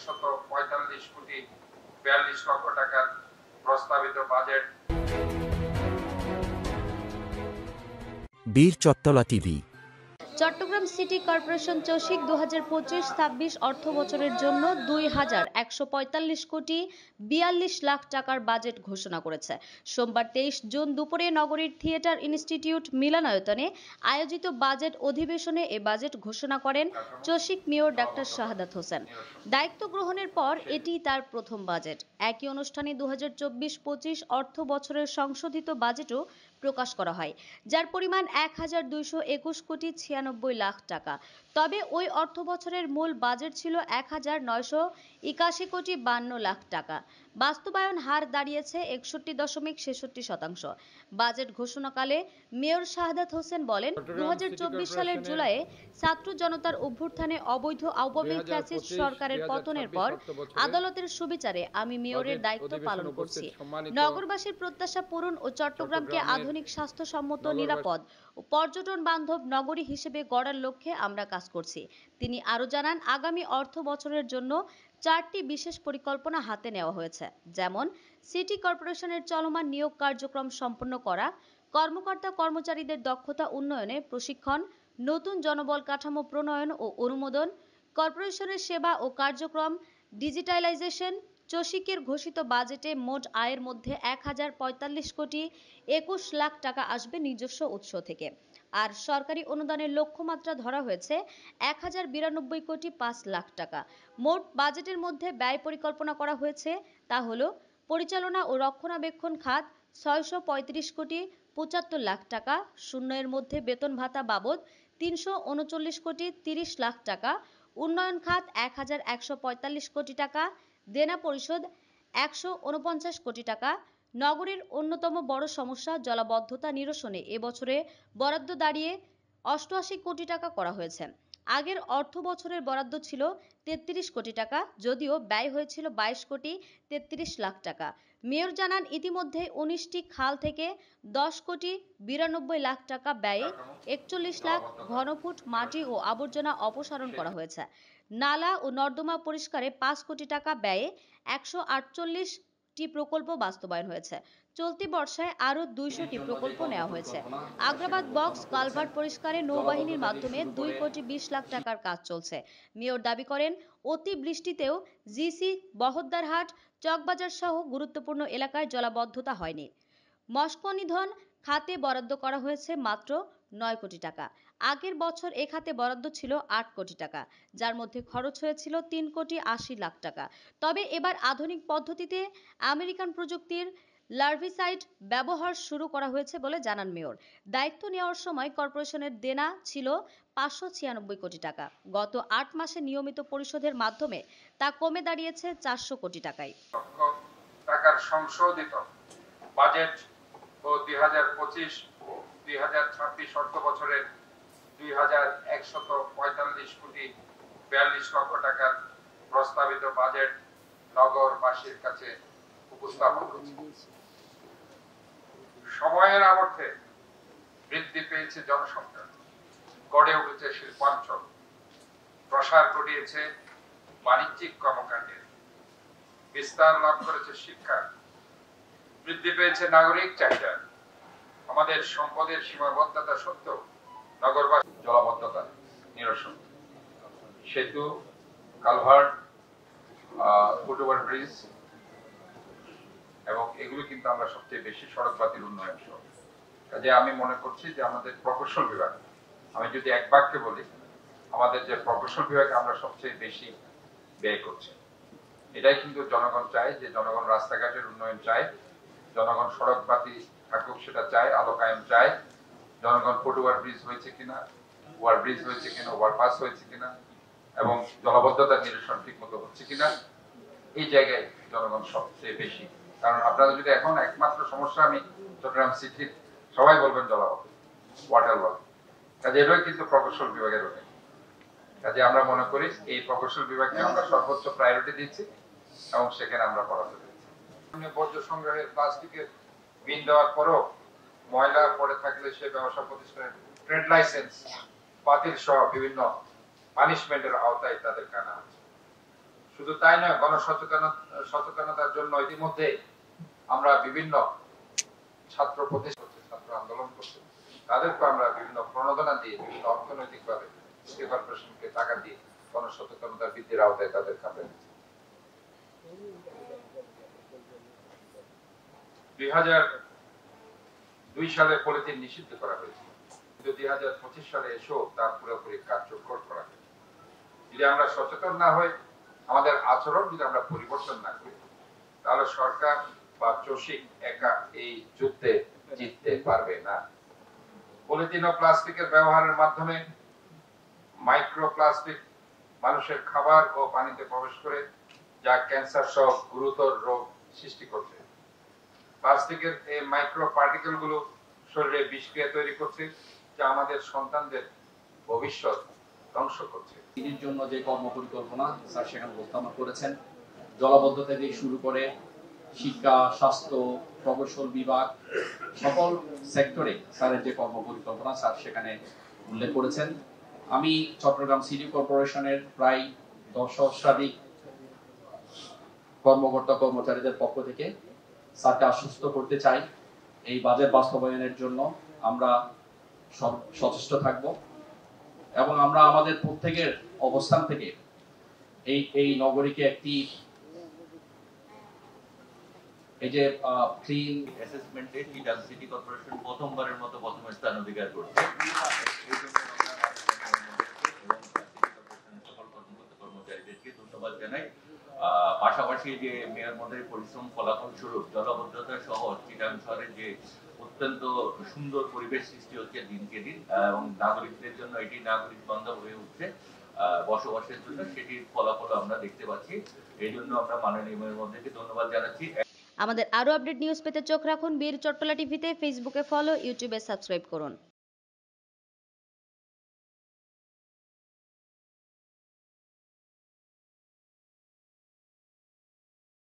145,42,42 টাকার প্রস্তাবিত বাজেট। Bir Chattala TV. Chattogram city corporation চসিক 2025-26 অর্থ বছরের জন্য 2,145 কোটি 42 লাখ টাকার বাজেট ঘোষণা করেছে। সোমবার 23 জুন দুপুরে নগরীর থিয়েটার ইনস্টিটিউট মিলনায়তনে আয়োজিত বাজেট অধিবেশনে এ বাজেট ঘোষণা করেন চসিক মেয়র ডাক্তার শাহাদাত হোসেন। দায়িত্ব গ্রহণের পর এটি তার প্রথম বাজেট। একই অনুষ্ঠানে 2024-25 অর্থ বছরের সংশোধিত বাজেটও প্রকাশ করা হয়, যার পরিমাণ 1,221 কোটি 96 লাখ টাকা। তবে ওই অর্থ বছরের মূল বাজেট ছিল 1,981 কোটি 52 লাখ টাকা। বাস্তবায়ন হার দাঁড়িয়েছে 61.66%। বাজেট ঘোষণাকালে মেয়র শাহাদাত হোসেন বলেন, 2024 সালের জুলাইয়ে ছাত্র জনতার অভ্যুত্থানে অবৈধ আওয়ামী ফ্যাসিস্ট সরকারের পতনের পর আদালতের সুবিচারে আমি মেয়রের দায়িত্ব পালন করছি। নগরবাসীর প্রত্যাশা পূরণ ও চট্টগ্রামকে আধুনিক, স্বাস্থ্যসম্মত, নিরাপদ ও পর্যটন বান্ধব নগরী হিসেবে গড়ার লক্ষ্যে আমরা কাজ করছি। তিনি আরও জানান, আগামী অর্থ বছরের জন্য 4টি বিশেষ পরিকল্পনা হাতে নেওয়া হয়েছে, যেমন সিটি কর্পোরেশনের চলমান নিয়োগ কার্যক্রম সম্পন্ন করা, কর্মকর্তা কর্মচারীদের দক্ষতা উন্নয়নে প্রশিক্ষণ, নতুন জনবল কাঠামো প্রণয়ন ও অনুমোদন, কর্পোরেশনের সেবা ও কার্যক্রম ডিজিটালাইজেশন। চসিকের ঘোষিত বাজেটে মোট আয়ের মধ্যে 1,045 কোটি 21 লাখ টাকা আসবে নিজস্ব উৎস থেকে, আর সরকারি অনুদানের লক্ষ্যমাত্রা ধরা হয়েছে 1,092 কোটি 5 লাখ টাকা। মোট বাজেটের মধ্যে ব্যয় পরিকল্পনা করা হয়েছে তা হল পরিচালনা ও রক্ষণাবেক্ষণ খাত 635 কোটি 75 লাখ টাকা, শূন্যের মধ্যে বেতন ভাতা বাবদ 339 কোটি 30 লাখ টাকা, উন্নয়ন খাত 1,145 কোটি টাকা, দেনা পরিশোধ 149 কোটি টাকা। নগরীর অন্যতম বড় সমস্যা জলাবদ্ধতা নিরসনে এবছরে বরাদ্দ দাঁড়িয়ে 88 কোটি টাকা করা হয়েছে। আগের অর্থ বছরের বরাদ্দ ছিল 33 কোটি টাকা, যদিও ব্যয় হয়েছিল 22 কোটি 33 লাখ টাকা। মেয়র জানান, ইতিমধ্যে 19টি খাল থেকে 10 কোটি 92 লাখ টাকা ব্যয়ে 41 লাখ ঘনফুট মাটি ও আবর্জনা অপসারণ করা হয়েছে। নালা ও নর্দমা পরিষ্কারে 5 কোটি টাকা ব্যয়ে 148টি প্রকল্প বাস্তবায়ন হয়েছে। চলতি বর্ষায় আরও 200টি প্রকল্প নেওয়া হয়েছে। আগ্রাবাদ বক্স কালভার্ট পরিষ্কারে নৌবাহিনীর মাধ্যমে 2 কোটি 20 লাখ টাকার কাজ চলছে। মেয়র দাবি করেন, অতি বৃষ্টিতেও জিসি, বহদ্দারহাট, চকবাজার সহ গুরুত্বপূর্ণ এলাকায় জলাবদ্ধতা হয়নি। মৎস্যনিধন খাতে বরাদ্দ করা হয়েছে মাত্র 9 কোটি টাকা। আগের বছর এ খাতে বরাদ্দ ছিল 8 কোটি টাকা, যার মধ্যে খরচ হয়েছিল 3 কোটি 80 লাখ টাকা। তবে এবার আধুনিক পদ্ধতিতে আমেরিকান প্রযুক্তির লার্ভিসাইড ব্যবহার শুরু করা হয়েছে বলে জানান মেয়র। দায়িত্ব নেওয়ার সময় কর্পোরেশনের দেনা ছিল 596 কোটি টাকা। গত 8 মাসে নিয়মিত পরিশোধের মাধ্যমে তা কমে দাঁড়িয়েছে 400 কোটি টাকায়। টাকার সংশোধিত বাজেট ও 2025-2026 অর্থ বছরের 2,145 কোটি 42 লক্ষ টাকার প্রস্তাবিত বাজেট নগরবাসীর কাছে উপস্থাপন করছি। সময়ের আবর্তে বৃদ্ধি পেয়েছে জনসংখ্যা, গড়ে উঠেছে শিল্পাঞ্চল, প্রসার ঘটিয়েছে বাণিজ্যিক কর্মকাণ্ডের, বিস্তার লাভ করেছে শিক্ষা, বৃদ্ধি পেয়েছে নাগরিক চাহিদা। আমাদের সম্পদের সীমাবদ্ধতা সত্ত্বেও নগরবাসী জলাবদ্ধতা নিরসন, সেতু, কালভার্ট, ফুটওভার ব্রিজ এবং এগুলো কিন্তু আমরা সবচেয়ে বেশি সড়ক বাতিল উন্নয়ন সহ। কাজে আমি মনে করছি যে আমাদের প্রকৌশল বিভাগ, আমি যদি এক বাক্যে বলি, আমাদের যে প্রকৌশল বিভাগে আমরা সবচেয়ে বেশি ব্যয় করছি। এটাই কিন্তু জনগণ চায়, যে জনগণ রাস্তাঘাটের উন্নয়ন চায়, জনগণ সড়ক বাতি থাকুক সেটা চায়, আলোকায়ন চায়, জনগণ ফুটওভার ব্রিজ হয়েছে কিনা, ওভার ব্রিজ হয়েছে কিনা, ওভারপাস হয়েছে কিনা এবং জলাবদ্ধতা নিরসন ঠিক মতো হচ্ছে কিনা, এই জায়গায় জনগণ সবচেয়ে বেশি। কারণ আপনারা যদি এখন একমাত্র সমস্যা আমি চট্টগ্রাম সিটির, সবাই বলবেন জলাবদ্ধতা, ওয়াটার লস। কাজে এটাই কিন্তু প্রকৌশল বিভাগের রোধে। কাজে আমরা মনে করি এই প্রকৌশল বিভাগকে আমরা সর্বোচ্চ প্রায়োরিটি দিচ্ছি এবং সেখানে আমরা বরাদ্দ দিচ্ছি। বর্জ্য সংগ্রহের প্লাস্টিকের বিল দেওয়ার পরও ময়লা পড়ে থাকলে সে ব্যবসা প্রতিষ্ঠানের ট্রেড লাইসেন্স বাতিল সহ বিভিন্ন পানিশমেন্টের আওতায় তাদের আনা হচ্ছে। শুধু তাই নয়, সচেতনতার জন্য ইতিমধ্যে আমরা বিভিন্ন ছাত্র প্রতিষ্ঠান ছাত্র আন্দোলন করছে, তাদেরকে আমরা বিভিন্ন প্রণোদনা দিয়ে বিভিন্ন অর্থনৈতিক ভাবে সিটি কর্পোরেশনকে টাকা দিয়ে গণসচেতনতা বৃদ্ধির আওতায় তাদেরকে আমরা 2002 সালে পলিথিন নিষিদ্ধ করা হয়েছিল, কিন্তু 2025 সালে এসেও তার পুরোপুরি কার্যকর করা হয়েছে। যদি আমরা সচেতন না হই, আমাদের আচরণ যদি আমরা পরিবর্তন না করি, তাহলে সরকার বা চসিক একা এই যুদ্ধে জিততে পারবে না। পলিথিন ও প্লাস্টিকের ব্যবহারের মাধ্যমে মাইক্রোপ্লাস্টিক মানুষের খাবার ও পানিতে প্রবেশ করে, যা ক্যান্সার সহ গুরুতর রোগ সৃষ্টি করছে। প্লাস্টিকের এই মাইক্রো পার্টিকেল গুলো শরীরে বিষক্রিয়া তৈরি করছে, যা আমাদের সন্তানদের ভবিষ্যৎ ধ্বংস করছে। এর জন্য যে কর্মপরিকল্পনা স্যার সেখানে উপস্থাপন করেছেন, জলাবদ্ধতা থেকে শুরু করে শিক্ষা, স্বাস্থ্য, প্রকৌশল বিভাগ, সকল সেক্টরে স্যারের যে কর্মপরিকল্পনা স্যার সেখানে উল্লেখ করেছেন। আমি চট্টগ্রাম সিটি কর্পোরেশনের প্রায় 10 সহস্রাধিক কর্মকর্তা কর্মচারীদের পক্ষ থেকে স্যারকে আশ্বস্ত করতে চাই, এই বাজেট বাস্তবায়নের জন্য আমরা সচেষ্ট থাকব এবং আমরা আমাদের প্রত্যেকের অবস্থান থেকে এই নগরীকে একটি এই যে ক্লিন অ্যাসেসমেন্টে চিটাগং সিটি কর্পোরেশন প্রথমবারের মতো প্রথম স্থান অধিকার করছে। সকল কর্মচারীদেরকে ধন্যবাদ জানাই। পাশাপাশি যে মেয়র মহোদয়ের পরিশ্রম ফলাফল স্বরূপ জলাবদ্ধতা সহ চিটাগং শহরের যে অত্যন্ত সুন্দর পরিবেশ সৃষ্টি হচ্ছে দিনকে দিন, এবং নাগরিকদের জন্য এটি নাগরিক বান্ধব হয়ে উঠছে বসবাসের জন্য, সেটির ফলাফল আমরা দেখতে পাচ্ছি। এই জন্য আমরা মাননীয় মেয়র মহোদয়কে ধন্যবাদ জানাচ্ছি। আমাদের আরো আপডেট নিউজ পেতে চোখ রাখুন বীর চট্টলা টিভিতে, ফেসবুকে ফলো, ইউটিউবে সাবস্ক্রাইব করুন।